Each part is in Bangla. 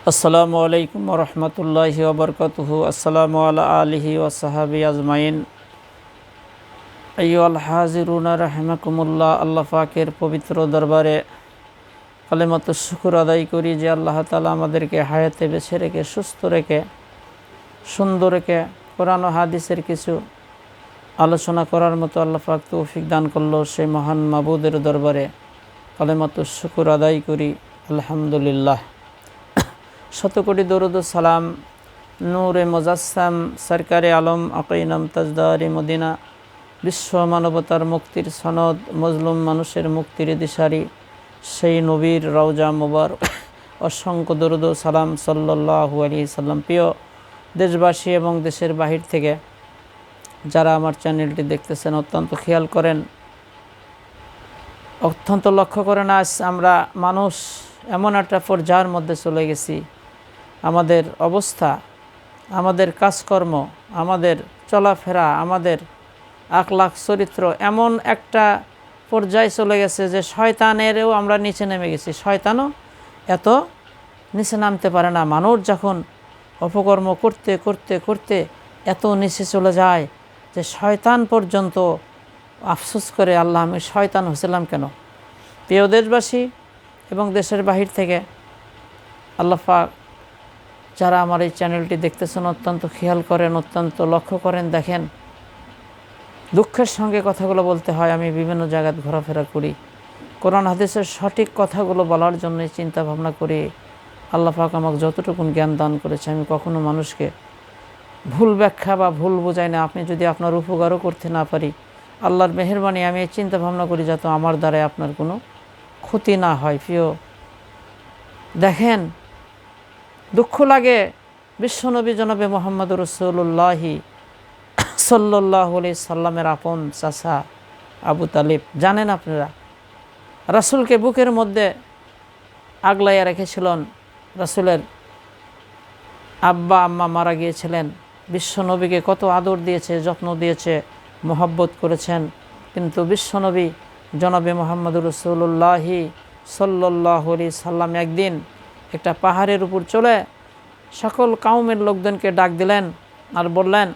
আসসালামু আলাইকুম রহমতুল্লাহি ওবরকাতুহু। আসসালামু আলা আলিহি ওয়াসাহাবি আজমাইন। আইয়ুহাল হাজিরুনা রাহিমাকুমুল্লাহ। আল্লাহ পাকের পবিত্র দরবারে কালেমাতুশ শুকর আদায় করি যে আল্লাহ তাআলা আমাদেরকে হায়াতে বেঁচে রেখে, সুস্থ রেখে, সুন্দর রেখে কোরআন ও হাদিসের কিছু আলোচনা করার মতো আল্লাহ পাক তৌফিক দান করলো। সেই মহান মাবুদের দরবারে কালেমাতুশ শুকর আদায় করি, আলহামদুলিল্লাহ। শতকোটি দরুদ ও সালাম নূরে মুজাসসাম সরকারে আলম আকাইনাম তাজদারি মদিনা, বিশ্ব মানবতার মুক্তির সনদ, মজলুম মানুষের মুক্তির দিশারি সেই নবীর রওজা মুবারক অসংখ্য দরুদ ও সালাম সাল্লাল্লাহু আলাইহি সাল্লাম। প্রিয় দেশবাসী এবং দেশের বাহির থেকে যারা আমার চ্যানেলটি দেখতেছেন, অত্যন্ত খেয়াল করেন, অত্যন্ত লক্ষ্য করেন, আজ আমরা মানুষ এমন একটা পর্যায়ের মধ্যে চলে গেছি, আমাদের অবস্থা, আমাদের কাজকর্ম, আমাদের চলাফেরা, আমাদের আখলাক চরিত্র এমন একটা পর্যায়ে চলে গেছে যে শয়তানেরও আমরা নিচে নেমে গেছি। শয়তানও এত নিচে নামতে পারে না। মানুষ যখন অপকর্ম করতে করতে করতে এত নিচে চলে যায় যে শয়তান পর্যন্ত আফসোস করে, আল্লাহ আমি শয়তান হয়েছিলাম কেন। প্রিয় দেশবাসী এবং দেশের বাহির থেকে আল্লাহ পাক যারা আমার এই চ্যানেলটি দেখতেছেন, অত্যন্ত খেয়াল করেন, অত্যন্ত লক্ষ্য করেন, দেখেন। দুঃখের সঙ্গে কথাগুলো বলতে হয়। আমি বিভিন্ন জায়গায় ঘোরাফেরা করি, কোরআন হাদিসের সঠিক কথাগুলো বলার জন্য চিন্তা ভাবনা করি। আল্লাহ পাক আমাকে যতটুকু জ্ঞান দান করেছে, আমি কখনো মানুষকে ভুল ব্যাখ্যা বা ভুল বোঝাই না। আপনি যদি আপনার উপকারও করতে না পারি, আল্লাহর মেহেরবানি আমি এই চিন্তা ভাবনা করি যাতে আমার দ্বারাই আপনার কোনো ক্ষতি না হয়। প্রিয় দেখেন, দুঃখ লাগে বিশ্বনবী জনাবে মুহাম্মদুর রাসূলুল্লাহি সাল্লাল্লাহু আলাইহি সাল্লামের আপন চাচা আবু তালিব, জানেন আপনারা, রাসূলকে বুকের মধ্যে আগলাইয়া রেখেছিলেন। রাসূলের আব্বা আম্মা মারা গিয়েছিলেন, বিশ্বনবীকে কত আদর দিয়েছে, যত্ন দিয়েছে, মোহাব্বত করেছেন। কিন্তু বিশ্বনবী জনাবে মুহাম্মদুর রাসূলুল্লাহি সাল্লাল্লাহু আলাইহি সাল্লাম একদিন একটা পাহাড়ের উপর চলে সকল কাউমের লোকজনকে ডাক দিলেন আর বললেন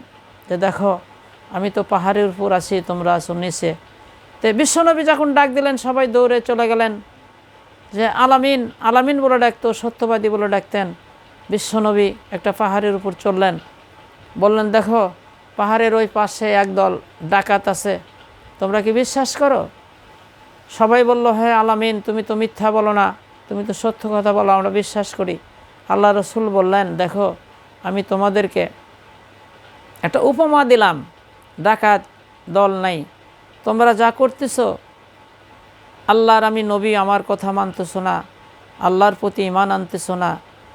যে দেখো, আমি তো পাহাড়ের উপর আছি, তোমরা আছো নিচে। তো বিশ্বনবী যখন ডাক দিলেন, সবাই দৌড়ে চলে গেলেন। যে আলামিন আলামিন বলে ডাকতো, সত্যবাদী বলে ডাকতেন। বিশ্বনবী একটা পাহাড়ের উপর চললেন, বললেন দেখো, পাহাড়ের ওই পাশে একদল ডাকাত আছে, তোমরা কি বিশ্বাস করো? সবাই বলল, হ্যাঁ আলামিন, তুমি তো মিথ্যা বলো না, তুমি তো সত্য কথা বলো, আমরা বিশ্বাস করি। আল্লাহ রসুল বললেন, দেখো, আমি তোমাদেরকে একটা উপমা দিলাম, ডাকাত দল নাই, তোমরা যা করতেছো, আল্লাহর আমি নবী, আমার কথা মানতেছো না, আল্লাহর প্রতি ঈমান আনতেছো না,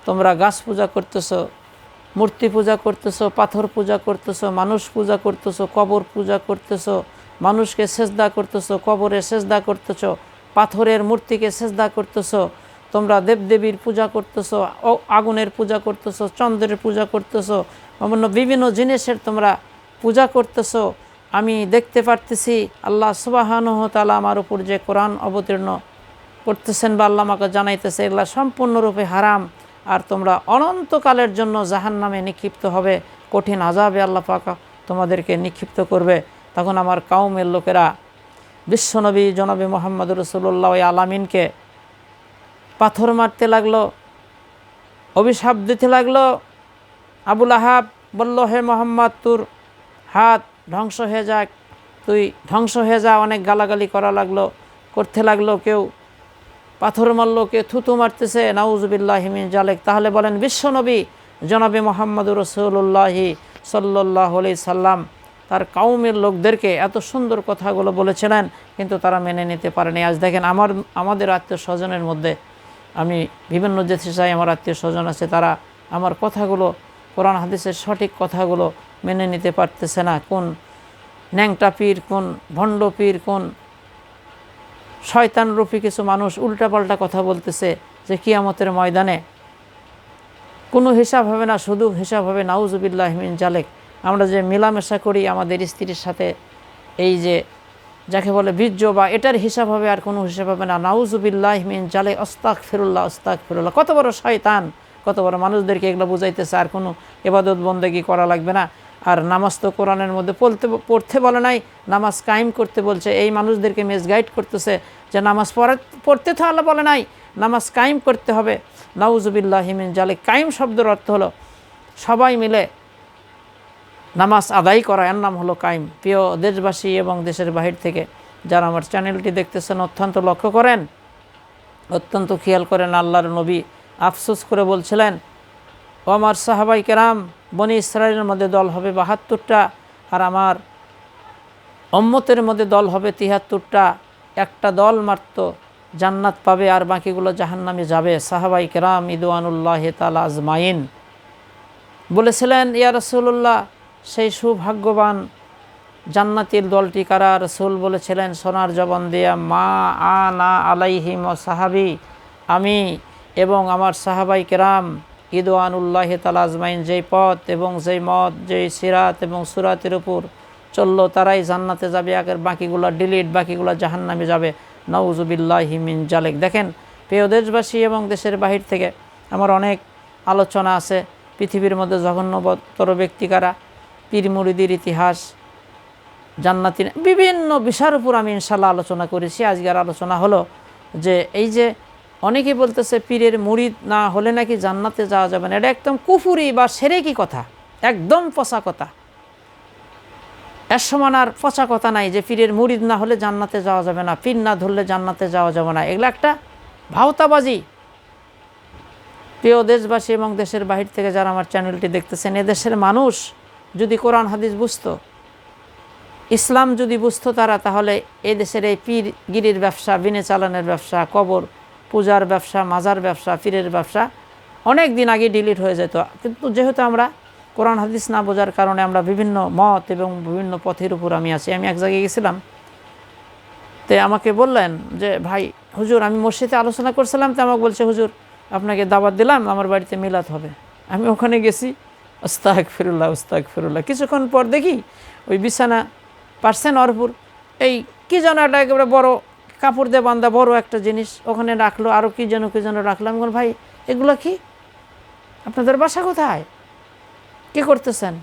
তোমরা গাছ পূজা করতেছো, মূর্তি পূজা করতেছো, পাথর পূজা করতেছো, মানুষ পূজা করতেছো, কবর পূজা করতেছো, মানুষকে সেজদা করতেছো, কবরে সেজদা করতেছো, পাথরের মূর্তিকে সেজদা করতেছো, তোমরা দেবদেবীর পূজা করতেছো, আগুনের পূজা করতেছো, চন্দ্রের পূজা করতেছো, বিভিন্ন জিনিসের তোমরা পূজা করতেছো। আমি দেখতে পারতেছি আল্লাহ সুবহানাহু ওয়া তাআলা আমার উপর যে কোরআন অবতীর্ণ করতেছেন বা আল্লাহ আমাকে জানাইতেছে, এগুলা সম্পূর্ণরূপে হারাম, আর তোমরা অনন্তকালের জন্য জাহান্নামে নিক্ষিপ্ত হবে, কঠিন আযাবে আল্লাহ পাক তোমাদেরকে নিক্ষিপ্ত করবে। তখন আমার কাউমের লোকেরা বিশ্বনবী জনাবে মুহাম্মদুর রাসূলুল্লাহ ওই আলামিনকে পাথর মারতে লাগলো, অভিশাপ দিতে লাগলো। আবুল আহাব বলল, হে মোহাম্মদ, তোর হাত ধ্বংস হয়ে যাক, তুই ধ্বংস হয়ে যা। অনেক গালাগালি করতে লাগলো। কেউ পাথর মারলো, কেউ থুতু মারতেছে, নাউযুবিল্লাহি মিন যালিক। তাহলে বলেন, বিশ্বনবী জনাবে মুহাম্মদুর রাসূলুল্লাহি সাল্লাল্লাহু আলাইহি সাল্লাম তার কাউমের লোকদেরকে এত সুন্দর কথাগুলো বলেছিলেন, কিন্তু তারা মেনে নিতে পারেনি। আজ দেখেন, আমাদের আত্মীয় স্বজনের মধ্যে, আমি বিভিন্ন দেশে চাই, আমার আত্মীয় স্বজন আছে, তারা আমার কথাগুলো, কোরআন হাদিসের সঠিক কথাগুলো মেনে নিতে পারতেছে না। কোন ন্যাংটা পীর, কোন ভণ্ড পীর, কোন শয়তানরূপী কিছু মানুষ উল্টাপাল্টা কথা বলতেছে যে কিয়ামতের ময়দানে কোনো হিসাব হবে না, শুধু হিসাব হবে নাউযুবিল্লাহি মিন যালিক। আমরা যে মেলামেশা করি আমাদের স্ত্রীর সাথে, এই যে যাকে বলে বীর্য, বা এটার হিসাব হবে, আর কোনো হিসাব হবে না। নাউযুবিল্লাহি মিন যালিক, আস্তাগফিরুল্লাহ আস্তাগফিরুল্লাহ। কত বড় শয়তান, কত বড় মানুষদেরকে এগুলো বুঝাইতেছে আর কোনো ইবাদত বন্দেগী করা লাগবে না। আর নামাজ তো কোরআনের মধ্যে পড়তে বলে নাই, নামাজ কায়েম করতে বলছে। এই মানুষদেরকে মিসগাইড করতেছে যে নামাজ পড়তে তো আল্লাহ বলে নাই, নামাজ কায়েম করতে হবে। নাউজুবিল্লাহি মিন জালিক। কায়েম শব্দের অর্থ হলো সবাই মিলে নামাজ আদায় করা, এর নাম হলো কায়েম। প্রিয় দেশবাসী এবং দেশের বাহির থেকে যারা আমার চ্যানেলটি দেখতেছেন, অত্যন্ত লক্ষ্য করেন, অত্যন্ত খেয়াল করেন। আল্লাহর নবী আফসোস করে বলছিলেন, ও আমার সাহাবাই কেরাম, বনি ইসরায়েলের মধ্যে দল হবে ৭২টা, আর আমার উম্মতের মধ্যে দল হবে ৭৩টা। একটা দল মাত্র জান্নাত পাবে আর বাকিগুলো জাহান্নামে যাবে। সাহাবাই কেরাম রিদওয়ানুল্লাহ তাআলা আজমাইন বলেছিলেন, ইয়া রাসূলুল্লাহ, সেই সৌভাগ্যবান জান্নাতের দলটি কারা? রাসূল বলেছিলেন সোনার জবান দিয়া, মা আনা আলাইহিম ও সাহাবি, আমি এবং আমার সাহাবাই কেরাম রিদওয়ানুল্লাহ তাআলা আজমাইন যেই পথ এবং যেই মত, যেই সিরাত এবং সুরাতের উপর চললো তারাই জান্নাতে যাবে, আগের বাকিগুলো ডিলিট, বাকিগুলো জাহান্নামে যাবে। নাউজুবিল্লাহি মিন জালিক। দেখেন প্রিয় দেশবাসী এবং দেশের বাহির থেকে আমার অনেক আলোচনা আছে। পৃথিবীর মধ্যে জঘন্যতর ব্যক্তি কারা, পীর মুরিদির ইতিহাস, জান্নাতি, বিভিন্ন বিষয়ের উপর আমি ইনশাল্লাহ আলোচনা করেছি। আজকের আলোচনা হলো যে এই যে অনেকেই বলতেছে পীরের মুরিদ না হলে নাকি জান্নাতে যাওয়া যাবে না। এটা একদম কুফুরি বা সেরেকি কথা, একদম পচা কথা। এর সমান আর পচা কথা নাই যে পীরের মুরিদ না হলে জান্নাতে যাওয়া যাবে না, পীর না ধরলে জান্নাতে যাওয়া যাবে না। এগুলো একটা ভাওতাবাজি। প্রিয় দেশবাসী এবং দেশের বাহির থেকে যারা আমার চ্যানেলটি দেখতেছেন, এদেশের মানুষ যদি কোরআন হাদিস বুঝতো, ইসলাম যদি বুঝতো তারা, তাহলে এই দেশের এই পীরগিরির ব্যবসা, বিনে চালানের ব্যবসা, কবর পূজার ব্যবসা, মাজার ব্যবসা, পীরের ব্যবসা অনেক দিন আগে ডিলিট হয়ে যেত। কিন্তু যেহেতু আমরা কোরআন হাদিস না বোঝার কারণে আমরা বিভিন্ন মত এবং বিভিন্ন পথের উপর আমি আছি। আমি এক জায়গায় গেছিলাম, তো আমাকে বললেন যে ভাই হুজুর, আমি মসজিদে আলোচনা করছিলাম, তো আমাকে বলছে হুজুর আপনাকে দাওয়াত দিলাম, আমার বাড়িতে মিলাদ হবে। আমি ওখানে গেছি, আস্তাগফিরুল্লাহ আস্তাগফিরুল্লাহ। কিছুক্ষণ পর দেখি ওই বিছানা পারছেন অরপুর এই কী যেন একটা একেবারে বড় কাপড় দিয়ে বান্ধা বড় একটা জিনিস ওখানে রাখলো, আরও কী যেন রাখলাম। বল ভাই এগুলো কি? আপনাদের বাসা কোথায়? কী করতেছেন?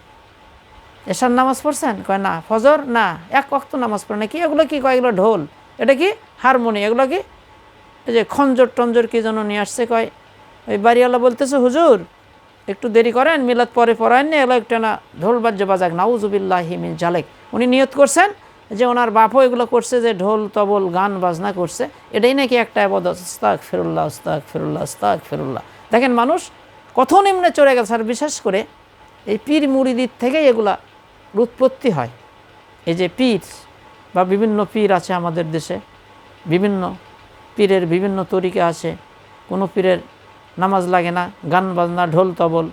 এশার নামাজ পড়ছেন? কয় না। ফজর? না। এক ওয়াক্ত নামাজ পড়ে না। কি এগুলো? কি কয় এগুলো ঢোল। এটা কি? হারমোনি। এগুলো কি? এই যে খঞ্জর টঞ্জর কী যেন নিয়ে আসছে। কয় ওই বাড়িওয়ালা বলতেছে হুজুর একটু দেরি করেন, মিলাদ পরে পড়ায়েন না, এগুলো একটা না ঢোল বাজ্য বাজাক। নাউজুবিল্লাহি মিন জালিক। উনি নিয়ত করছেন যে ওনার বাপও এগুলো করছে, যে ঢোল তবল গান বাজনা করছে, এটাই নাকি একটা ইবাদত। আস্তাগফিরুল্লাহ আস্তাগফিরুল্লাহ আস্তাগফিরুল্লাহ। দেখেন মানুষ কত নিম্নে চলে গেছে। আর বিশেষ করে এই পীর মুরিদির থেকেই এগুলা উৎপত্তি হয়। এই যে পীর বা বিভিন্ন পীর আছে আমাদের দেশে, বিভিন্ন পীরের বিভিন্ন তরিকা আছে। কোনো পীরের নামাজ লাগে না, গান বাজনা ঢোল তবল,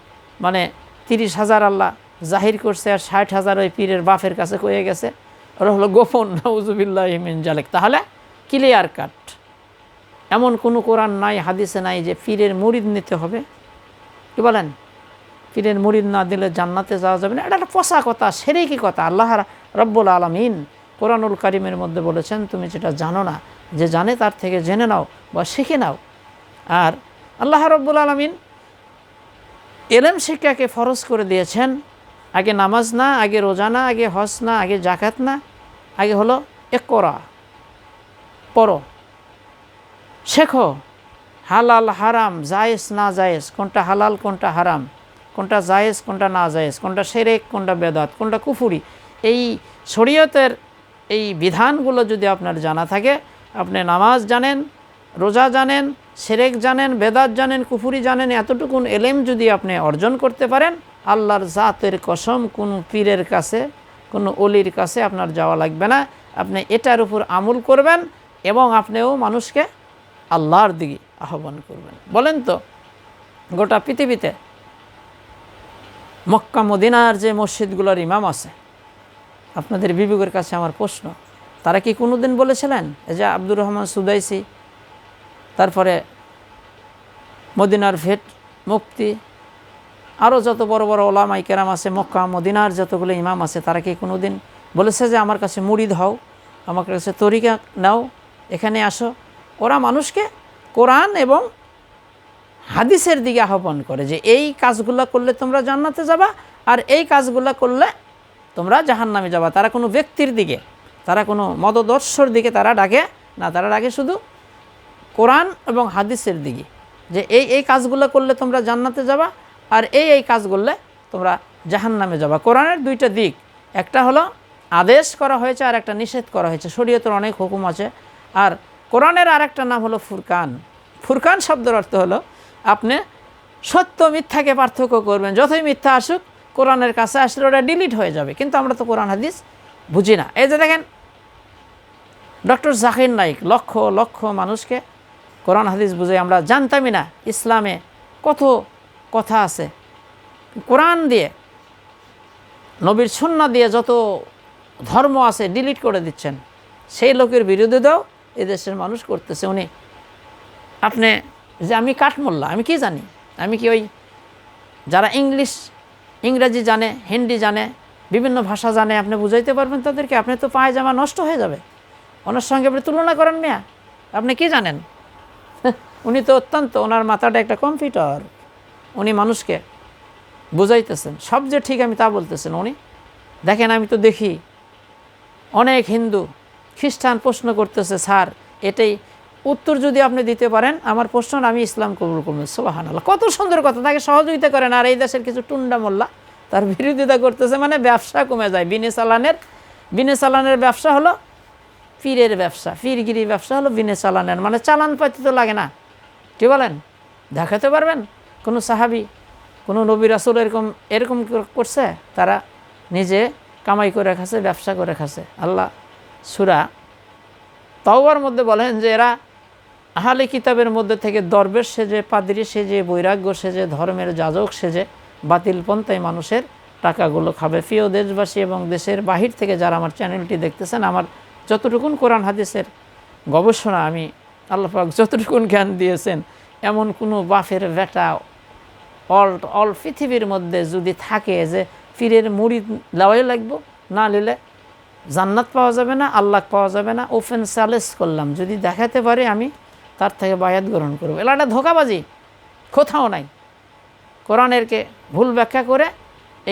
মানে 30,000 আল্লাহ জাহির করছে আর 60,000 ওই পীরের বাপের কাছে কয়ে গেছে। ওরা হলো গোপন। নাউজুবিল্লাহি মিন জালিক। তাহলে ক্লিয়ার কাট এমন কোনো কোরআন নাই, হাদিসে নাই যে পীরের মুরিদ নিতে হবে। কি বলেন? পীরের মুরিদ না দিলে জান্নাতে যাওয়া যাবে না। এটা একটা পচা কথা, সেরেকি কথা। আল্লাহ রব্বুল আলামিন কোরআনুল কারিমের মধ্যে বলেছেন, তুমি যেটা জানো না, যে জানে তার থেকে জেনে নাও বা শিখে নাও। আর আল্লাহ রব্বুল আলামিন এলেম শিক্ষাকে ফরজ করে দিয়েছেন। আগে নামাজ না, আগে রোজা না, আগে হজ না, আগে জাকাত না, আগে হলো ইকরা, পড়ো, শেখো। হালাল হারাম, জায়েজ না জায়েজ, কোনটা হালাল কোনটা হারাম, কোনটা জায়েজ কোনটা না জায়েজ, কোনটা শিরক কোনটা বেদাত, কোনটা কুফরি, এই শরীয়তের এই বিধানগুলো যদি আপনার জানা থাকে, আপনি নামাজ জানেন, রোজা জানেন, শিরক জানেন, বেদাত জানেন, কুফরি জানেন, এতটুকুন এলেম যদি আপনি অর্জন করতে পারেন, আল্লাহর জাতের কসম কোন পীরের কাছে, কোনো অলির কাছে আপনার যাওয়া লাগবে না। আপনি এটার উপর আমল করবেন এবং আপনিও মানুষকে আল্লাহর দিকে আহ্বান করবেন। বলেন তো, গোটা পৃথিবীতে মক্কা মদিনার যে মসজিদগুলোর ইমাম আছে, আপনাদের বিবেকের কাছে আমার প্রশ্ন, তারা কি কোনো দিন বলেছিলেন যে আব্দুর রহমান সুদাইসি, তারপরে মদিনার ভেট মুফতি, আরও যত বড় বড় ওলামায়ে কেরাম আছে, মক্কা মদিনার যতগুলো ইমাম আছে, তারা কি কোনো দিন বলেছে যে আমার কাছে মুরিদ হও, আমার কাছে তরিকা নাও, এখানে আসো? ওরা মানুষকে কোরআন এবং হাদিসের দিকে আহ্বান করে যে এই কাজগুলো করলে তোমরা জান্নাতে যাবা, আর এই কাজগুলো করলে তোমরা জাহান্নামে যাবা। তারা কোনো ব্যক্তির দিকে, তারা কোনো মতদর্শর দিকে তারা ডাকে না, তারা ডাকে শুধু কোরআন এবং হাদিসের দিকে, যে এই কাজগুলো করলে তোমরা জান্নাতে যাবা, আর এই কাজ করলে তোমরা জাহান্নামে যাবা। কোরআনের দুইটা দিক, একটা হলো আদেশ করা হয়েছে আর একটা নিষেধ করা হয়েছে। শরীয়তের অনেক হুকুম আছে। আর কোরআনের আরেকটা নাম হলো ফুরকান। ফুরকান শব্দের অর্থ হলো আপনি সত্য মিথ্যাকে পার্থক্য করবেন। যতই মিথ্যা আসুক, কোরআনের কাছে আসলে ওটা ডিলিট হয়ে যাবে। কিন্তু আমরা তো কোরআন হাদিস বুঝি না। এই যে দেখেন ডক্টর জাকির নাইক লক্ষ লক্ষ মানুষকে কোরআন হাদিস বুঝে, আমরা জানতামই না ইসলামে কত কথা আছে। কোরআন দিয়ে, নবীর সুন্নাহ দিয়ে যত ধর্ম আছে ডিলিট করে দিচ্ছেন। সেই লোকের বিরোধিতাও এদেশের মানুষ করতেছে। উনি আপনি যে আমি কাঠমোল্লা, আমি কি জানি, আমি কি ওই যারা ইংরাজি জানে, হিন্দি জানে, বিভিন্ন ভাষা জানে, আপনি বুঝাইতে পারবেন তাদেরকে? আপনি তো পায়জামা নষ্ট হয়ে যাবে, ওনার সঙ্গে আপনি তুলনা করেন মিয়া, আপনি কি জানেন? উনি তো অত্যন্ত, ওনার মাথাটা একটা কম্পিউটার। উনি মানুষকে বুঝাইতেছেন, সব যে ঠিক আমি তা বলতেছেন উনি। দেখেন আমি তো দেখি অনেক হিন্দু খ্রিস্টান প্রশ্ন করতেছে, স্যার এটাই উত্তর যদি আপনি দিতে পারেন আমার প্রশ্ন, আমি ইসলাম কবুল করবেন। সুবহানাল্লাহ, কত সুন্দর কথা, তাকে সহযোগিতা করেন। আর এই দেশের কিছু টুন্ডা মোল্লা তার বিরোধিতা করতেছে, মানে ব্যবসা কমে যায়। বিনে চালানের ব্যবসা হলো পীরের ব্যবসা, পীরগিরি ব্যবসা হলো বিনে চালানের, মানে চালান পাতি তো লাগে না। কি বলেন? দেখাতে পারবেন কোনো সাহাবি, কোনো নবী রাসূল এরকম করছে? তারা নিজে কামাই করে খাচ্ছে, ব্যবসা করে খাচ্ছে। আল্লাহ সূরা তাওবার মধ্যে বলেন যে এরা আহলে কিতাবের মধ্যে থেকে দরবেশ সেজে, পাদ্রী সেজে, বৈরাগ্য সেজে, ধর্মের যাজক সেজে বাতিল পন্থায় মানুষের টাকাগুলো খাবে। প্রিয় দেশবাসী এবং দেশের বাহির থেকে যারা আমার চ্যানেলটি দেখতেছেন, আমার যতটুকুন কোরআন হাদিসের গবেষণা, আমি আল্লাহ পাক যতটুকুন জ্ঞান দিয়েছেন, এমন কোনো বাফের বেটা অল পৃথিবীর মধ্যে যদি থাকে যে পীরের মুরিদ লওয়াই লাগবো, না নিলে জান্নাত পাওয়া যাবে না, আল্লাহ পাওয়া যাবে না, ওপেন চ্যালেঞ্জ করলাম, যদি দেখাতে পারি আমি তার থেকে বায়াত গ্রহণ করবো। এটা একটা ধোঁকাবাজি, কোথাও নাই। কোরআনেরকে ভুল ব্যাখ্যা করে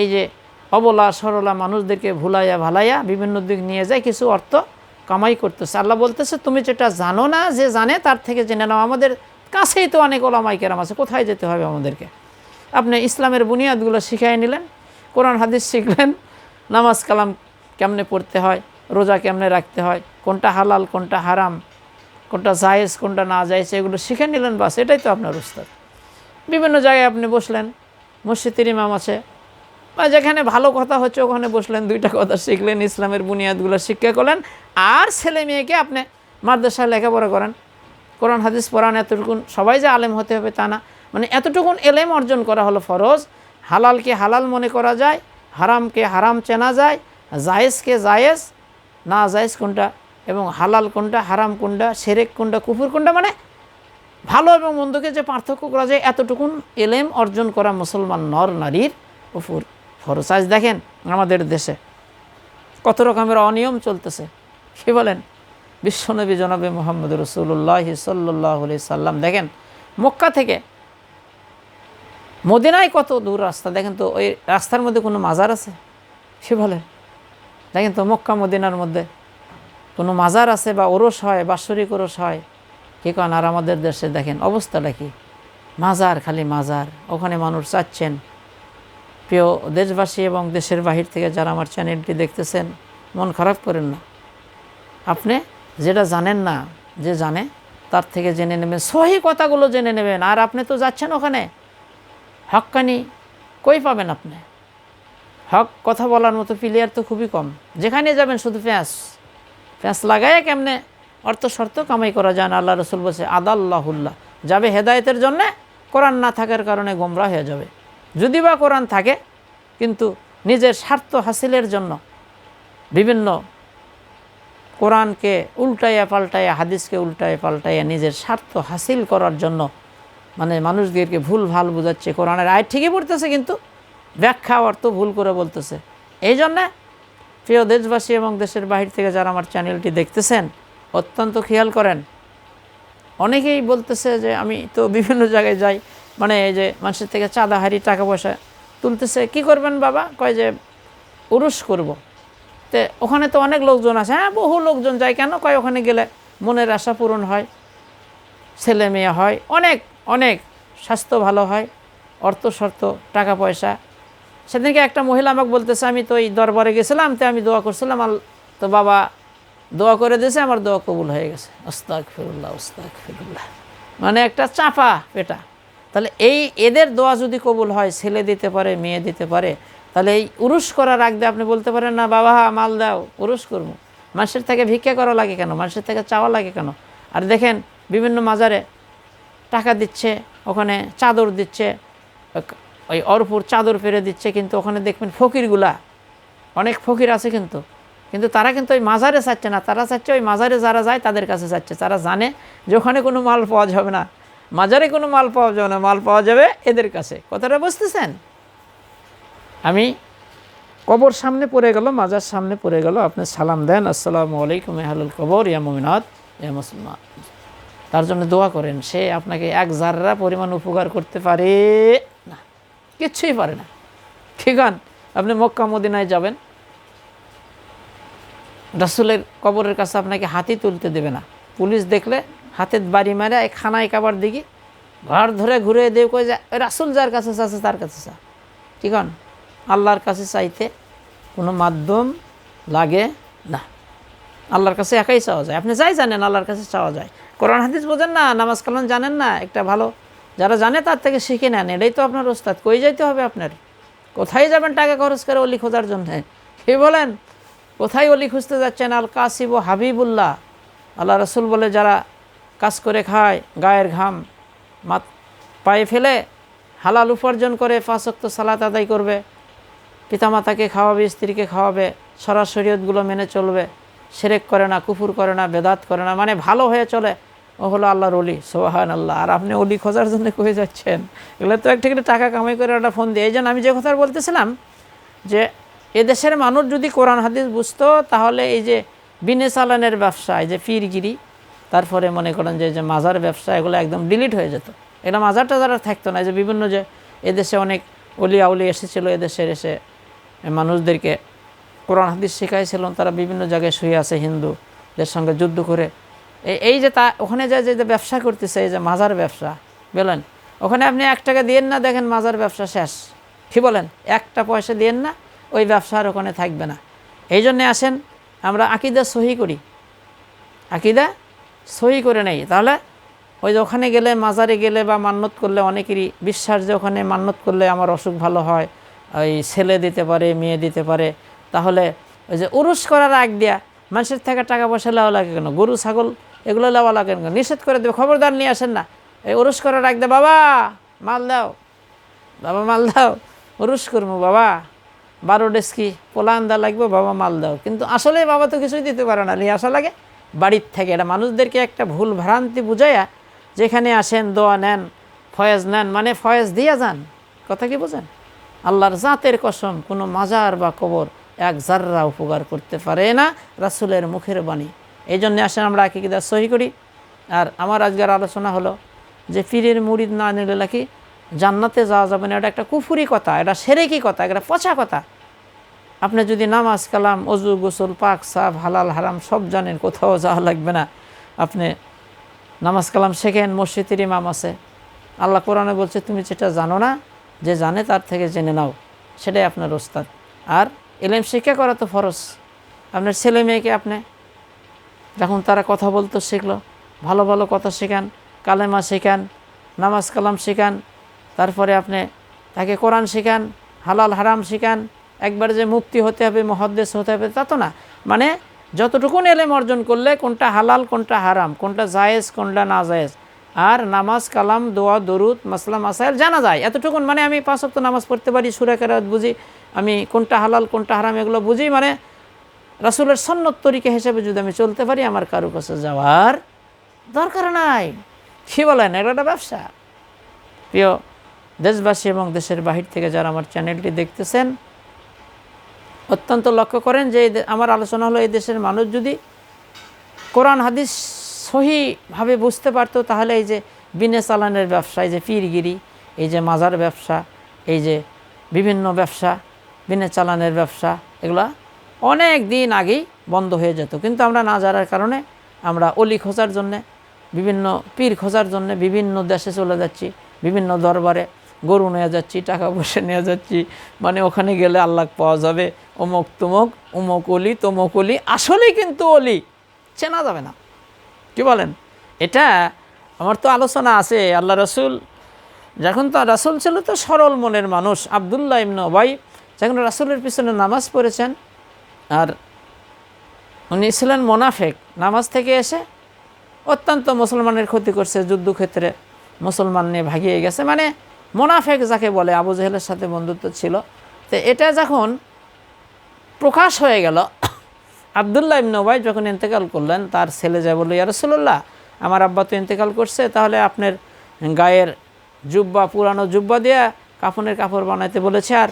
এই যে অবলা সরলা মানুষদেরকে ভুলাইয়া ভালাইয়া বিভিন্ন দিক নিয়ে যায়, কিছু অর্থ কামাই করতেছে। আল্লাহ বলতেছে তুমি যেটা জানো না, যে জানে তার থেকে জেনে নাও। আমাদের কাছেই তো অনেক ওলামায়ে কেরাম আছে, কোথায় যেতে হবে আমাদেরকে? আপনি ইসলামের বুনিয়াদগুলো শিখাই নিলেন, কোরআন হাদিস শিখলেন, নামাজ কালাম কেমনে পড়তে হয়, রোজা কেমনে রাখতে হয়, কোনটা হালাল কোনটা হারাম, কোনটা জায়েজ কোনটা না জায়েজ, এগুলো শিখে নিলেন, বাস এটাই তো আপনার উস্তাদ। বিভিন্ন জায়গায় আপনি বসলেন, মসজিদের ইমাম আছে বা যেখানে ভালো কথা হচ্ছে ওখানে বসলেন, দুইটা কথা শিখলেন, ইসলামের বুনিয়াদগুলো শিক্ষা করলেন। আর ছেলে মেয়েকে আপনি মাদ্রাসায় লেখাপড়া করেন, কোরআন হাদিস পড়ান। এতটুকুন সবাই যে আলেম হতে হবে তা না, মানে এতটুকুন এলেম অর্জন করা হলো ফরজ। হালালকে হালাল মনে করা যায়, হারামকে হারাম চেনা যায়, জায়েজকে জায়েজ, না জায়েজ কোনটা এবং হালাল কোনটা, হারাম কোনটা, শিরক কোনটা, কুফর কোনটা, মানে ভালো এবং মন্দকে যে পার্থক্য করা যায়, এতটুকুন এলেম অর্জন করা মুসলমান নর নারীর উপর ফরজ। আজ দেখেন আমাদের দেশে কত রকমের অনিয়ম চলতেছে, কি বলেন? বিশ্বনবী জনাবে মুহাম্মদ রাসূলুল্লাহ সাল্লাল্লাহু আলাইহি সাল্লাম, দেখেন মক্কা থেকে মদিনায় কত দূর রাস্তা, দেখেন তো ওই রাস্তার মধ্যে কোনো মাজার আছে? কি বলেন? দেখেন তো মক্কা মদিনার মধ্যে কোনো মাজার আছে বা ওরস হয়, বাৎসরিক ওরস হয়? কি কারণ? আর আমাদের দেশে দেখেন অবস্থাটা কি, মাজার, খালি মাজার, ওখানে মানুষ চাচ্ছেন। প্রিয় দেশবাসী এবং দেশের বাহির থেকে যারা আমার চ্যানেলটি দেখতেছেন, মন খারাপ করেন না। আপনি যেটা জানেন না, যে জানে তার থেকে জেনে নেবেন, সহি কথাগুলো জেনে নেবেন। আর আপনি তো যাচ্ছেন ওখানে, হক্কানি কই পাবেন আপনি? হক কথা বলার মতো প্লেয়ার তো খুবই কম। যেখানে যাবেন শুধু প্যাঁচ লাগাইয়া কেমনে অর্থ শর্ত কামাই করা যায় না। আল্লাহ রসুল বলছে আদাল্লাহুল্লাহ, যাবে হেদায়েতের জন্যে, কোরআন না থাকার কারণে গোমরাহ হয়ে যাবে। যদি বা কোরআন থাকে কিন্তু নিজের স্বার্থ হাসিলের জন্য বিভিন্ন কোরআনকে উল্টাইয়া পাল্টাইয়া, হাদিসকে উল্টাইয়া পাল্টাইয়া নিজের স্বার্থ হাসিল করার জন্য মানে মানুষদেরকে ভুল ভাল বোঝাচ্ছে। কোরআনের আয়াত ঠিকই পড়তেছে কিন্তু ব্যাখ্যা অর্থ ভুল করে বলতেছে। এই জন্যে প্রিয় দেশবাসী এবং দেশের বাহির থেকে যারা আমার চ্যানেলটি দেখতেছেন, অত্যন্ত খেয়াল করেন। অনেকেই বলতেছে যে আমি তো বিভিন্ন জায়গায় যাই, মানে এই যে মানুষের থেকে চাঁদা হারি টাকা পয়সা তুলতেছে, কি করবেন বাবা? কয় যে উরুস করব। তো ওখানে তো অনেক লোকজন আছে। হ্যাঁ, বহু লোকজন যায়। কেন? কয় ওখানে গেলে মনের আশা পূরণ হয়, ছেলে মেয়ে হয়, অনেক অনেক, স্বাস্থ্য ভালো হয়, অর্থ শর্ত, টাকা পয়সা। সেদিনকে একটা মহিলা আমাকে বলতেছে, আমি তো এই দরবারে গেছিলাম, তো আমি দোয়া করছিলাম, তো বাবা দোয়া করে দিয়েছে, আমার দোয়া কবুল হয়ে গেছে। আস্তাগফিরুল্লাহ, আস্তাগফিরুল্লাহ। মানে একটা চাপা পেটা। তাহলে এদের দোয়া যদি কবুল হয়, ছেলে দিতে পারে, মেয়ে দিতে পারে, তাহলে এই উরুস করার আগে আপনি বলতে পারেন না, বাবা মাল দাও, উরুস করবো। মানুষের থেকে ভিক্ষা করা লাগে কেন? মানুষের থেকে চাওয়া লাগে কেন? আর দেখেন বিভিন্ন মাজারে টাকা দিচ্ছে, ওখানে চাদর দিচ্ছে, ওই অর্পুর চাদর পেরে দিচ্ছে, কিন্তু ওখানে দেখবেন ফকিরগুলা, অনেক ফকির আছে কিন্তু তারা কিন্তু ওই মাজারে চাচ্ছে না, তারা চাচ্ছে ওই মাজারে যারা যায় তাদের কাছে চাচ্ছে। তারা জানে যে ওখানে কোনো মাল পাওয়া যাবে না, মাজারে কোনো মাল পাওয়া যাবে না, মাল পাওয়া যাবে এদের কাছে। কথাটা বুঝতেছেন? আমি কবর সামনে পড়ে গেল, মাজার সামনে পড়ে গেল, আপনি সালাম দেন, আসসালামু আলাইকুম আহলুল কবর ইয়া মুমিনাত ইয়া মুসলমান, তার জন্য দোয়া করেন। সে আপনাকে এক জাররা পরিমাণ উপকার করতে পারে না, কিচ্ছুই পারে না। ঠিক আছে? আপনি মক্কা মদিনায় যাবেন, রাসূলের কবরের কাছে আপনাকে হাতি তুলতে দেবে না। পুলিশ দেখলে হাতের বাড়ি মারে এই খানায় কাবার দিকে ঘর ধরে ঘুরে দিয়ে কয়ে যায়, রাসূল যার কাছে চাচ্ছে তার কাছে চা। ঠিক আছে? আল্লাহর কাছে চাইতে কোনো মাধ্যম লাগে না, আল্লাহর কাছে একাই চাওয়া যায়। আপনি যাই জানেন আল্লাহর কাছে চাওয়া যায়। কোরআন হাদিস বোঝেন না, নামাজ কালাম জানেন না, একটা ভালো যারা জানে তার থেকে শিখে নেন। এটাই তো আপনার ওস্তাদ। কই যাইতে হবে আপনার? কোথায় যাবেন টাকা খরচ করে অলি খোঁজার জন্যে? কি বলেন? কোথায় অলি খুঁজতে যাচ্ছেন? আল কাসিব ও হাবিবুল্লাহ, আল্লাহ রসুল বলে, যারা কাজ করে খায়, গায়ের ঘাম পায়ে ফেলে হালাল উপার্জন করে, 5 ওয়াক্ত সালাত আদায় করবে, পিতামাতাকে খাওয়াবে, স্ত্রীকে খাওয়াবে, শরীয়তগুলো মেনে চলবে, শিরক করে না, কুফর করে না, বেদাত করে না, মানে ভালো হয়ে চলে, ও হলো আল্লাহর অলি। সুবহানাল্লাহ। আর আপনি অলি খোঁজার জন্য কয়ে যাচ্ছেন? এগুলো তো একটা টাকা কামাই করে একটা ফোন দিয়ে। এই জন্য আমি যে কথা বলতেছিলাম যে এদেশের মানুষ যদি কোরআন হাদিস বুঝতো, তাহলে এই যে বিনে চালানের ব্যবসা, এই যে পীরগিরি, তারপরে মনে করেন যে মাজার ব্যবসা, এগুলো একদম ডিলিট হয়ে যেত। এটা মাজারটা যারা থাকতো না। যে বিভিন্ন যে এদেশে অনেক অলি আউলি এসেছিলো, এদেশের এসে মানুষদেরকে কোরআন হাদিস শেখাইছিলেন, তারা বিভিন্ন জায়গায় শুয়ে আছে হিন্দুদের সঙ্গে যুদ্ধ করে। এই যে ওখানে যে ব্যবসা করতেছে, এই যে মাজার ব্যবসা, বলেন ওখানে আপনি 1 টাকা দিয়েন না, দেখেন মাজার ব্যবসা শেষ। কি বলেন? 1টা পয়সা দিয়েন না, ওই ব্যবসা আর ওখানে থাকবে না। এই জন্যে আসেন আমরা আকীদা সহি করি, আকীদা সহি করে নেই। তাহলে ওই যে ওখানে গেলে, মাজারে গেলে বা মান্নত করলে, অনেকেরই বিশ্বাস যে ওখানে মান্নত করলে আমার অসুখ ভালো হয়, ওই ছেলে দিতে পারে, মেয়ে দিতে পারে। তাহলে ওই যে উরুস করার আগ দিয়া মানুষের থেকে টাকা পয়সা লেওয়া লাগে কেন? গরু ছাগল এগুলো লেওয়া লাগে কেন? নিষেধ করে দেবে, খবরদার নিয়ে আসেন না। এই উরুস করার আগ দিয়ে, বাবা মাল দাও, বাবা মাল দাও, উরুস করবো বাবা, 12 ডেস্কি পোলা আন্দা লাগবে, বাবা মাল দাও। কিন্তু আসলে বাবা তো কিছুই দিতে পারে না, নিয়ে আসা লাগে বাড়ির থেকে। এটা মানুষদেরকে একটা ভুল ভ্রান্তি বুঝাইয়া, যেখানে আসেন দোয়া নেন, ফয়েজ নেন, মানে ফয়েজ দিয়ে যান। কথা কি বোঝেন? আল্লাহর জাতের কসম, কোনো মাজার বা কবর 1 জাররা উপকার করতে পারে না, রাসূলের মুখের বাণী। এই জন্যে আসেন আমরা আকীদা সহি করি। আর আমার আজকের আলোচনা হলো যে পীরের মুরিদ না নিলে নাকি জান্নাতে যাওয়া যাবে না। এটা একটা কুফুরি কথা, এটা শিরকি কথা, এটা পচা কথা। আপনি যদি নামাজ কালাম, অজু গোসল, পাক সাফ, হালাল হারাম সব জানেন, কোথাও যাওয়া লাগবে না। আপনি নামাজ কালাম শেখেন, মসজিদের ইমাম আছে, আল্লাহ কোরআনে বলছে তুমি যেটা জানো না, যে জানে তার থেকে জেনে নাও, সেটাই আপনার ওস্তাদ। আর ইলম শিক্ষা করা তো ফরজ। আপনার ছেলে মেয়েকে আপনি যখন তারা কথা বলতে শিখলো, ভালো ভালো কথা শেখান, কালেমা শেখান, নামাজ কালাম শেখান, তারপরে আপনি তাকে কোরআন শেখান, হালাল হারাম শেখান। একবার যে মুফতি হতে হবে, মুহাদ্দিস হতে হবে তা তো না। মানে যতটুকুন ইলম অর্জন করলে কোনটা হালাল, কোনটা হারাম, কোনটা জায়েজ, কোনটা না জায়েজ, আর নামাজ কালাম, দোয়া দরুদ, মাসলা মাসাইল জানা যায়, এতটুকুন। মানে আমি 5 ওয়াক্ত নামাজ পড়তে পারি, সূরা কেরাত বুঝি, আমি কোনটা হালাল কোনটা হারাম এগুলো বুঝি। মানে রাসূলের সুন্নত তরিকা হিসেবে যদি আমি চলতে পারি, আমার কারো কাছে যাওয়ার দরকার নাই। কী বলেন? এটা একটা ব্যবসা। প্রিয় দেশবাসী এবং দেশের বাহির থেকে যারা আমার চ্যানেলটি দেখতেছেন, অত্যন্ত লক্ষ্য করেন যে আমার আলোচনা হলো, এই দেশের মানুষ যদি কোরআন হাদিস সহিভাবে বুঝতে পারতো, তাহলে এই যে বিনে চালানের ব্যবসা, এই যে পীরগিরি, এই যে মাজার ব্যবসা, এই যে বিভিন্ন ব্যবসা, বিনা চালানের ব্যবসা, এগুলা অনেক দিন আগেই বন্ধ হয়ে যেত। কিন্তু আমরা না জানার কারণে আমরা অলি খোঁজার জন্যে, বিভিন্ন পীর খোঁজার জন্যে বিভিন্ন দেশে চলে যাচ্ছি, বিভিন্ন দরবারে গরু নিয়ে যাচ্ছি, টাকা পয়সা নিয়ে যাচ্ছি, মানে ওখানে গেলে আল্লাহ পাওয়া যাবে, অমুক তমুক, অমুক অলি তমুক অলি। আসলেই কিন্তু অলি চেনা যাবে না, কি বলেন? এটা আমার তো আলোচনা আছে। আল্লাহ রসুল যখন, তো রাসূল ছিল তো সরল মনের মানুষ, আব্দুল্লাহ ইবনে উবাই যখন রাসূলের পিছনে নামাজ পড়েছেন, আর উনি ছিলেন মোনাফেক, নামাজ থেকে এসে অত্যন্ত মুসলমানের ক্ষতি করছে, যুদ্ধক্ষেত্রে মুসলমান নিয়ে ভাগিয়ে গেছে, মানে মোনাফেক যাকে বলে, আবু জেহেলের সাথে বন্ধুত্ব ছিল। তো এটা যখন প্রকাশ হয়ে গেল, আব্দুল্লাহ ইবনে উবাই যখন ইন্তেকাল করলেন, তার ছেলে যায় বলল, ইয়া রাসূলুল্লাহ, আমার আব্বা তো ইন্তেকাল করছে, তাহলে আপনার গায়ের জুব্বা, পুরানো জুব্বা দিয়ে কাফনের কাপড় বানাইতে বলেছে, আর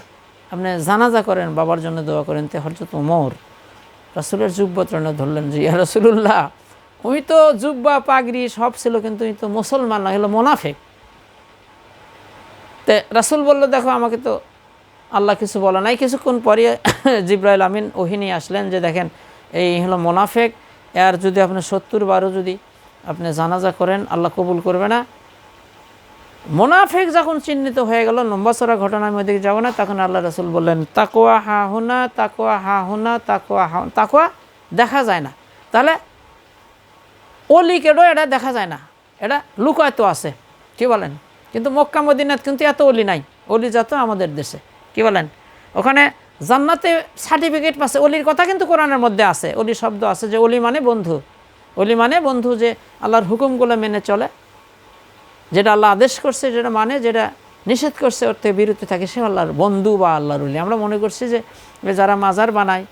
আপনি জানাজা করেন, বাবার জন্য দোয়া করেন। তে হযরত ওমর রাসূলের জুব্বা ত্রণে ধরলেন যে, ইয়া রাসূলুল্লাহ, উনি তো জুব্বা পাগড়ি সব ছিল, কিন্তু উনি তো মুসলমান না, হলো মোনাফেক। তে রাসূল বলল, দেখো আমাকে তো আল্লাহ কিছু বলে নাই। কিছুক্ষণ পরে জিবরাইল আমিন ওহী নিয়ে আসলেন যে, দেখেন এই হলো মোনাফেক, এর যদি আপনি ৭০ বারও যদি আপনি জানাজা করেন, আল্লাহ কবুল করবে না। মোনাফেক যখন চিহ্নিত হয়ে গেল, লম্বাচড়া ঘটনার মধ্যে যাবো না, তখন আল্লাহ রাসূল বললেন, তাকওয়া হা হুনা, তাকওয়া হা হুনা, তাকওয়া হা। তাকওয়া দেখা যায় না, তাহলে অলি কেডো এটা দেখা যায় না, এটা লুকায়িত আছে, কি বলেন? কিন্তু মক্কা মদিনাত কিন্তু এত অলি নাই, অলি যত আমাদের দেশে, কি বলেন? ওখানে জান্নাতে সার্টিফিকেট পাচ্ছে, অলির কথা কিন্তু কোরআনের মধ্যে আছে, অলি শব্দ আছে, যে অলি মানে বন্ধু। অলি মানে বন্ধু, যে আল্লাহর হুকুমগুলো মেনে চলে, যেটা আল্লাহ আদেশ করছে যেটা মানে, যেটা নিষেধ করছে ওর থেকে বিরতি থাকে, সে আল্লাহর বন্ধু বা আল্লাহর অলি। আমরা মনে করছি যে যারা মাজার বানায়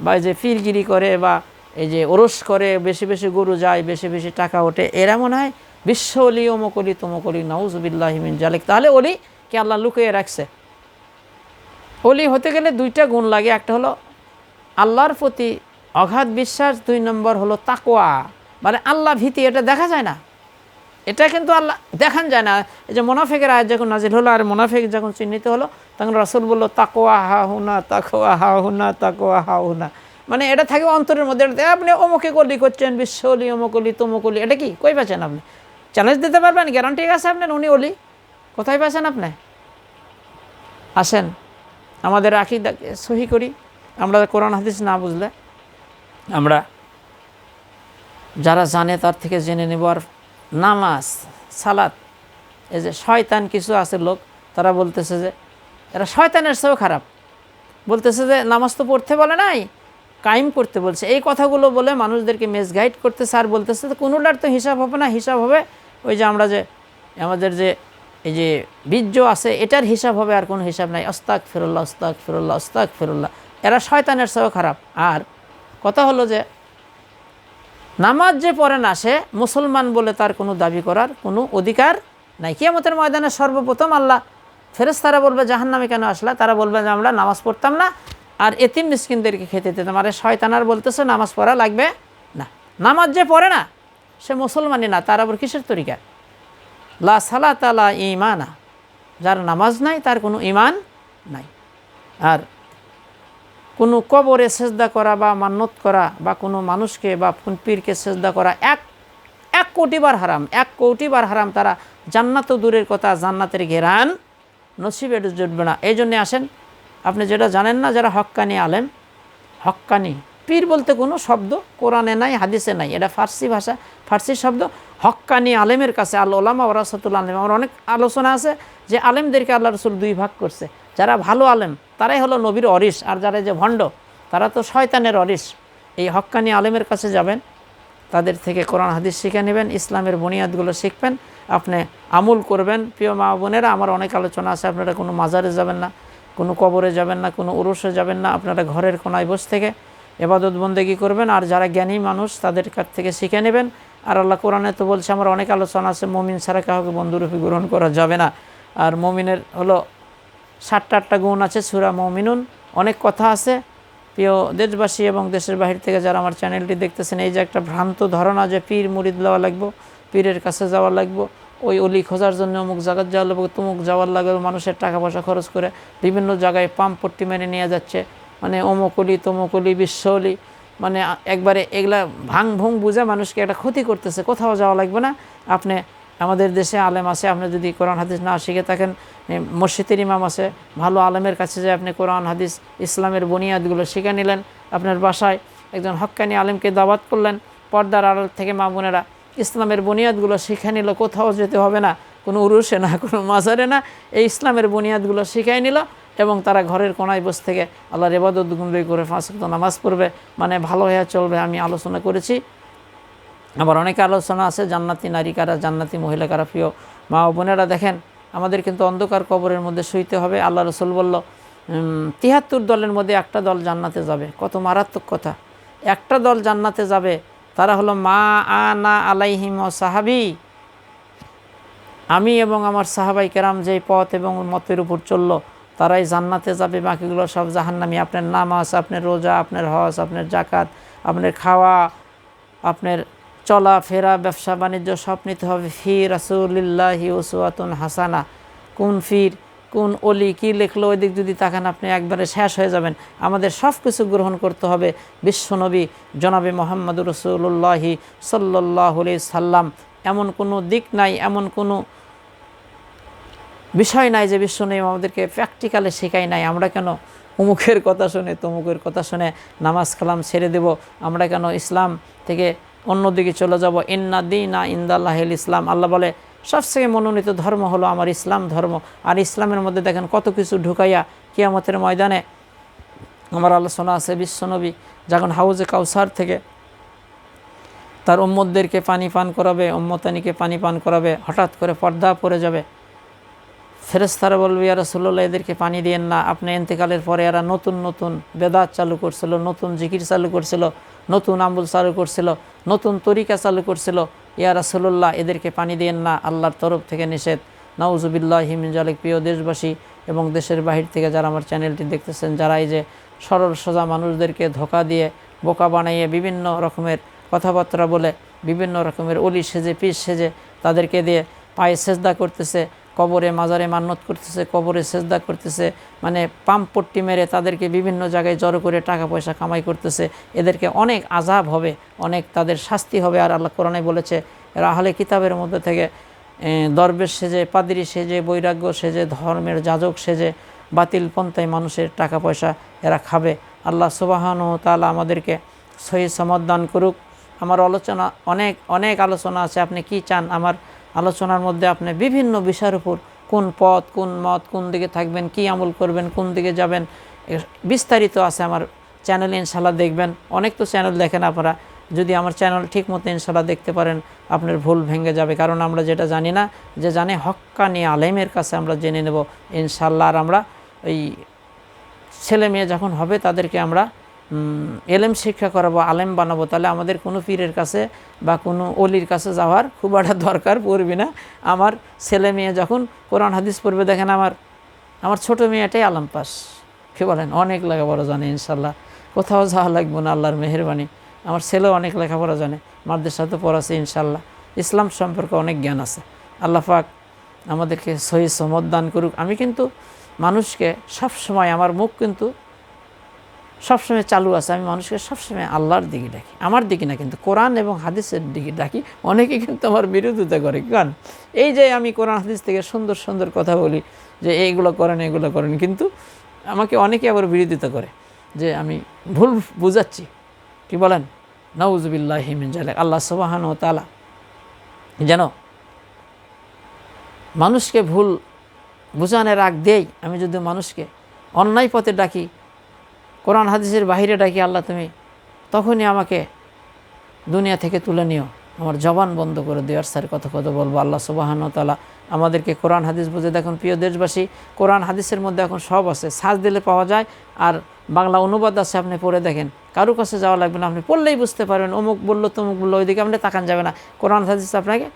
বা এই যে পীরগিরি করে বা এই যে ওরস করে, বেশি বেশি গরু যায়, বেশি বেশি টাকা ওঠে, এরা মনে হয় বিশ্ব অলি, অমুক অলি তমুক অলি, নাউজুবিল্লাহি মিন জালিক। তাহলে অলি কি আল্লাহ লুকিয়ে রাখছে? অলি হতে গেলে দুইটা গুণ লাগে, একটা হলো আল্লাহর প্রতি অগাধ বিশ্বাস, 2 নম্বর হলো তাকওয়া, মানে আল্লাহ ভীতি। এটা দেখা যায় না, এটা কিন্তু আল্লাহ দেখান যায় না। এই যে মোনাফেকের আয়াত যখন নাজিল হলো, আর মোনাফেক যখন চিহ্নিত হলো, তখন রাসূল বলল, তাকওয়া হা হুনা, তাকওয়া হা হুনা, তাকওয়া হা হুনা, মানে এটা থাকে অন্তরের মধ্যে। আপনি অমুকে অলি করছেন, বিশ্ব অলি, অমুক অলি তমুক অলি, এটা কি কই পাচ্ছেন? আপনি চ্যালেঞ্জ দিতে পারবেন? গ্যারান্টি আছে আপনার উনি অলি? কোথায় পাচ্ছেন আপনি? আসেন আমাদের আকীদাকে সহি করি। আমরা কোরআন হাদিস না বুঝলে, আমরা যারা জানে তার থেকে জেনে নেব। আর নামাজ, সালাত, এই যে শয়তান কিছু আছে লোক, তারা বলতেছে যে এরা শয়তানের চেয়েও খারাপ, বলতেছে যে নামাজ তো পড়তে বলে নাই, কায়েম করতে বলছে। এই কথাগুলো বলে মানুষদেরকে মিসগাইড করতেছে, আর বলতেছে যে কোনোটার তো হিসাব হবে না, হিসাব হবে ওই যে আমরা যে আমাদের যে এই যে বীর্য আছে, এটার হিসাব হবে, আর কোনো হিসাব নাই। আস্তাগফিরুল্লাহ, আস্তাগফিরুল্লাহ, আস্তাগফিরুল্লাহ। এরা শয়তানের চেয়েও খারাপ। আর কথা হলো যে নামাজ যে পড়ে না, সে মুসলমান বলে তার কোনো দাবি করার কোনো অধিকার নাই। কিয়ামতের ময়দানে সর্বপ্রথম আল্লাহ ফেরেশতারা বলবে, জাহান্নামে কেন আসলা? তারা বলবে যে আমরা নামাজ পড়তাম না আর এতিম মিসকিনদেরকে খেতে দিতাম। আরে শয়তানার বলতেছে নামাজ পড়া লাগবে না। নামাজ যে পড়ে না সে মুসলমানই না, তার আবার কিসের তরিকা? লা সালাতা লা ঈমানা, যার নামাজ নাই তার কোনো ঈমান নাই। আর কোনো কবরে সেজদা করা বা মান্নত করা বা কোনো মানুষকে বা পীরকে সেজদা করা 1 কোটি বার হারাম, 1 কোটি বার হারাম। তারা জান্নাত দূরের কথা, জান্নাতের ঘেরান নসিবে জুটবে না। এই জন্যে আসেন, আপনি যেটা জানেন না, যারা হক্কানি আলেম, হক্কানি পীর বলতে কোনো শব্দ কোরআনে নাই, হাদিসে নাই, এটা ফার্সি ভাষা, ফার্সি শব্দ। হক্কানি আলেমের কাছে, আল ওলামা ওয়ারাসাতুল আলেম, আমার অনেক আলোচনা আছে যে আলেমদেরকে আল্লাহ রসুল 2 ভাগ করছে। যারা ভালো আলেম তারাই হলো নবীর অরিস, আর যারা যে ভণ্ড তারা তো শয়তানের অরিস। এই হক্কানি আলেমের কাছে যাবেন, তাদের থেকে কোরআন হাদিস শিখে নেবেন, ইসলামের বুনিয়াদগুলো শিখবেন, আপনি আমল করবেন। প্রিয় মা বোনেরা, আমার অনেক আলোচনা আছে। আপনারা কোনো মাজারে যাবেন না, কোনো কবরে যাবেন না, কোনো উরুসে যাবেন না, আপনারা ঘরের কোনায় বসে থেকে ইবাদত বন্দেগী করবেন। আর যারা জ্ঞানী মানুষ তাদের কাছ থেকে শিখে নেবেন। আর আল্লাহ কোরআনে তো বলছে, আমার অনেক আলোচনা আছে, মুমিন ছাড়া কাউকে বন্ধুরূপে গ্রহণ করা যাবে না। আর মুমিনের হলো 7টা গুণ আছে, সূরা মুমিনুন, অনেক কথা আছে। প্রিয় দেশবাসী এবং দেশের বাহির থেকে যারা আমার চ্যানেলটি দেখতেছেন, এই যে একটা ভ্রান্ত ধারণা যে পীর মুরিদ লওয়া লাগবো, পীরের কাছে যাওয়া লাগবো, ওই অলি খোঁজার জন্য অমুক জায়গায় যাওয়ার লাগবে, তমুক যাওয়ার লাগে, মানুষের টাকা পয়সা খরচ করে বিভিন্ন জায়গায় পাম্প পট্টি মেরে নিয়ে যাচ্ছে, মানে অমুক অলি তমুক অলি বিশ্ব অলি, মানে একবারে এগুলা ভাঙ ভুং বুঝে মানুষকে একটা ক্ষতি করতেছে। কোথাও যাওয়া লাগবে না। আপনি আমাদের দেশে আলেম আছে, আপনি যদি কোরআন হাদিস না শিখে থাকেন, মসজিদের ইমাম আছে, ভালো আলেমের কাছে যে আপনি কোরআন হাদিস ইসলামের বুনিয়াদগুলো শিখে নিলেন, আপনার বাসায় একজন হক্কানি আলেমকে দাওয়াত করলেন, পর্দার আড়াল থেকে মা বোনেরা ইসলামের বুনিয়াদগুলো শিখে নিল, কোথাও যেতে হবে না, কোনো উরুসে না, কোনো মাজারে না, এই ইসলামের বুনিয়াদগুলো শিখাই নিল এবং তারা ঘরের কোনায় বসে থেকে আল্লাহর ইবাদত গুনবে করে 5 ওয়াক্ত নামাজ পড়বে, মানে ভালো হয়ে চলবে। আমি আলোচনা করেছি, আবার অনেক আলোচনা আছে জান্নাতি নারী কারা, জান্নাতি মহিলা কারা। প্রিয় মা ও বোনেরা, দেখেন আমাদের কিন্তু অন্ধকার কবরের মধ্যে শুইতে হবে। আল্লাহ রসুল বলল 73 দলের মধ্যে একটা দল জান্নাতে যাবে। কত মারাত্মক কথা! একটা দল জান্নাতে যাবে, তারা হলো মা আনা আলাইহিম ও সাহাবি, আমি এবং আমার সাহাবাই কেরাম যেই পথ এবং মতের উপর চললো তারাই জান্নাতে যাবে, বাকিগুলো সব জাহান্নামী। আপনার নামাজ, আপনার রোজা, আপনার হজ, আপনার জাকাত, আপনার খাওয়া, আপনার চলাফেরা, ব্যবসা বাণিজ্য সব নিতে হবে। ফি রাসূলিল্লাহি উসওয়াতুন হাসানা। কোন ফির, কোন অলি, কী লেখলো, ওই দিক যদি তাকান আপনি একবারে শেষ হয়ে যাবেন। আমাদের সব কিছু গ্রহণ করতে হবে বিশ্বনবী জনাবে মুহাম্মদুর রাসূলুল্লাহি সাল্লাল্লাহু আলাইহি সাল্লাম। এমন কোনো দিক নাই, এমন কোনো বিষয় নাই যে বিশ্বনবী আমাদেরকে প্র্যাকটিক্যালে শেখাই নাই। আমরা কেন অমুকের কথা শুনে তমুকের কথা শুনে নামাজ কালাম ছেড়ে দেব? আমরা কেন ইসলাম থেকে অন্যদিকে চলে যাব? ইন্না দীনা ইনদাল্লাহিল ইসলাম। আল্লাহ বলে সবথেকে মনোনীত ধর্ম হলো আমার ইসলাম ধর্ম। আর ইসলামের মধ্যে দেখেন কত কিছু ঢুকাইয়া কিয়ামতের ময়দানে আমার আলোচনা আছে। বিশ্বনবী যখন হাউজে কাউসার থেকে তার উম্মতদেরকে পানি পান করাবে, উম্মতানিকে পানি পান করাবে, হঠাৎ করে পর্দা পড়ে যাবে। ফেরেশতারা বলবে, ইয়া রাসূলুল্লাহ, এদেরকে পানি দিয়েন না, আপনি ইন্তেকালের পরে এরা নতুন নতুন বেদাত চালু করছিল, নতুন জিকির চালু করছিল, নতুন আমল চালু করছিল, নতুন তরিকা চালু করছিল, ইয়া রাসূলুল্লাহ এদেরকে পানি দিয়েন না, আল্লাহর তরফ থেকে নিষেধ। নাউজুবিল্লাহি মিন যালিক। প্রিয় দেশবাসী এবং দেশের বাহির থেকে যারা আমার চ্যানেলটি দেখতেছেন, যারা এই যে সরল সোজা মানুষদেরকে ধোঁকা দিয়ে বোকা বানাইয়ে বিভিন্ন রকমের কথাবার্তা বলে, বিভিন্ন রকমের অলি সেজে পিস সেজে তাদেরকে দিয়ে পায়ে সেজদা করতেছে, কবরে মাজারে মান্নত করতেছে, কবরে সেজদা করতেছে, মানে পাম্প পট্টি মেরে তাদেরকে বিভিন্ন জায়গায় জড়ো করে টাকা পয়সা কামাই করতেছে, এদেরকে অনেক আযাব হবে, অনেক তাদের শাস্তি হবে। আর আল্লাহ কোরআনে বলেছে এরা আহলে কিতাবের মধ্যে থেকে দরবেশ সেজে, পাদ্রী সেজে, বৈরাগ্য সেজে, ধর্মের যাজক সেজে বাতিল পন্থায় মানুষের টাকা পয়সা এরা খাবে। আল্লাহ সুবহানাহু ওয়া তাআলা আমাদেরকে সহি সমাধান করুক। আমার আলোচনা অনেক অনেক আলোচনা আছে, আপনি কি চান আমার আলোচনার মধ্যে আপনি বিভিন্ন বিষয়ের উপর কোন পথ, কোন মত, কোন দিকে থাকবেন, কি আমল করবেন, কোন দিকে যাবেন, বিস্তারিত আছে আমার চ্যানেলে। ইনশাল্লাহ দেখবেন। অনেক তো চ্যানেল দেখেন আপনারা, যদি আমার চ্যানেল ঠিক মতো ইনশাল্লাহ দেখতে পারেন আপনার ভুল ভেঙে যাবে। কারণ আমরা যেটা জানি না, যে জানে হক্কানি আলেমের কাছে আমরা জেনে নেব ইনশাল্লাহ। আর আমরা এই ছেলে মেয়ে যখন হবে তাদেরকে আমরা এলেম শিক্ষা করাবো, আলেম বানাবো। তাহলে আমাদের কোনো পীরের কাছে বা কোনো অলির কাছে যাওয়ার খুব একটা দরকার পড়বে না। আমার ছেলে মেয়ে যখন কোরআন হাদিস পড়বে, দেখেন আমার ছোটো মেয়েটাই আলম পাস, কী বলেন, অনেক লেখাপড়া জানে ইনশাল্লাহ, কোথাও যাওয়া লাগবে না, আল্লাহর মেহেরবানি। আমার ছেলেও অনেক লেখাপড়া জানে, মাদ্রাসাতে পড়াছে ইনশাল্লাহ, ইসলাম সম্পর্কে অনেক জ্ঞান আছে। আল্লাহ পাক আমাদেরকে সহি সমত দান করুক। আমি কিন্তু মানুষকে সবসময়, আমার মুখ কিন্তু সবসময় চালু আছে, আমি মানুষকে সবসময় আল্লাহর দিকে ডাকি, আমার দিকে না, কিন্তু কোরআন এবং হাদিসের দিকে ডাকি। অনেকে কিন্তু আমার বিরোধিতা করে, কারণ এই যে আমি কোরআন হাদিস থেকে সুন্দর সুন্দর কথা বলি যে এইগুলো করেন এগুলো করেন, কিন্তু আমাকে অনেকে আবার বিরোধিতা করে যে আমি ভুল বুঝাচ্ছি। কি বলেন? নাউজুবিল্লাহি মিন যালিক। আল্লাহ সুবহানাহু ওয়া তাআলা যেন মানুষকে ভুল বুঝানোর আগ দিয়েই আমি যদি মানুষকে অন্যায় পথে ডাকি, কোরআন হাদিসের বাহিরে ডাকি, আল্লাহ তুমি তখনই আমাকে দুনিয়া থেকে তুলে নিও, আমার জবান বন্ধ করে দিও, আর স্যার কথা বলবো। আল্লাহ সুবহানাহু ওয়া তাআলা আমাদেরকে কোরআন হাদিস বুঝে। দেখুন প্রিয় দেশবাসী, কোরআন হাদিসের মধ্যে এখন সব আছে, সার্চ দিলে পাওয়া যায়, আর বাংলা অনুবাদ আছে, আপনি পড়ে দেখেন, কারো কাছে যাওয়া লাগবে না, আপনি পড়লেই বুঝতে পারবেন। অমুক বললো তমুক বললো, ওইদিকে আপনি তাকান যাবে না। কোরআন হাদিস আপনাকে,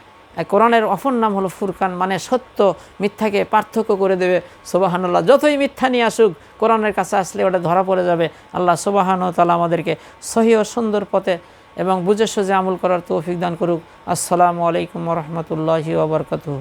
কোরআনের অপর নাম হলো ফুরকান, মানে সত্য মিথ্যাকে পার্থক্য করে দেবে। সুবহানাল্লাহ, যতই মিথ্যা নিয়ে আসুক কোরআনের কাছে আসলে ওটা ধরা পড়ে যাবে। আল্লাহ সুবহানাহু ওয়া তাআলা আমাদেরকে সহি ও সুন্দর পথে এবং বুঝে সুঝে আমল করার তৌফিক দান করুক। আসসালামু আলাইকুম ওয়া রাহমাতুল্লাহি ওয়া বারাকাতুহু।